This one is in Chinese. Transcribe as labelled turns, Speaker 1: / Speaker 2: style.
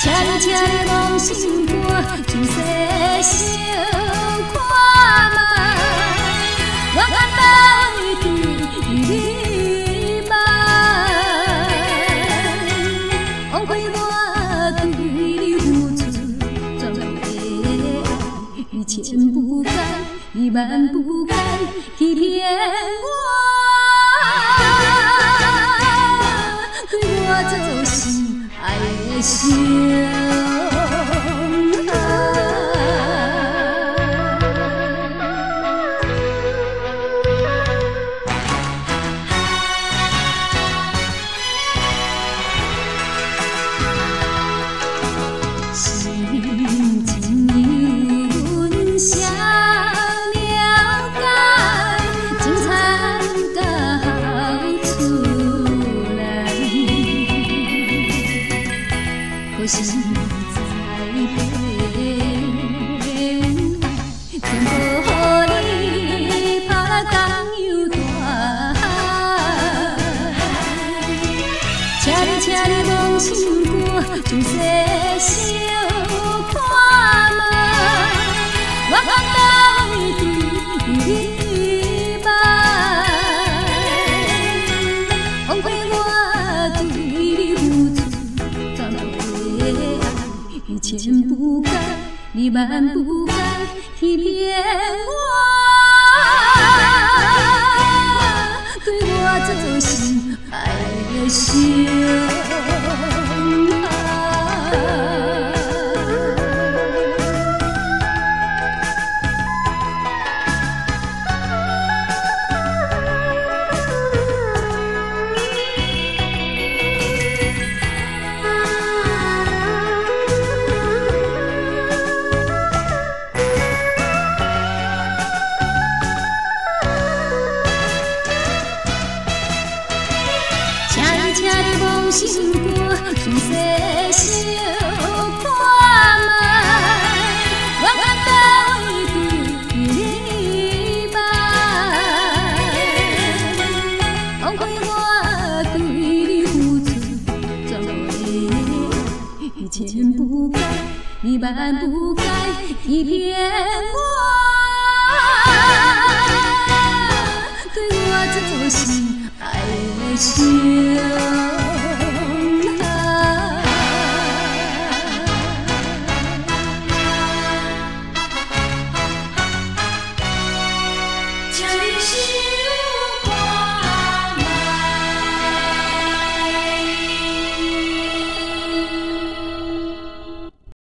Speaker 1: 恰你恰你梦心肝，从细小看嘛，我敢当对你梦，枉费我对你付出全部的爱，你千不该，你万不该欺骗我。 我就是爱的伤心情有阮谁了解，情惨到厝内。 可惜在变，全部予你拍工又大海。请你望心肝，从细小看嘛，我敢当对你梦，枉费我对你付出。 你千不该，你万不该欺骗我，对我就是爱的伤。 请你望心肝，从细小看嘛，我敢当对你梦，枉费我对你付出全部的爱，千不该，你万不该欺骗我，对我这就是爱的伤。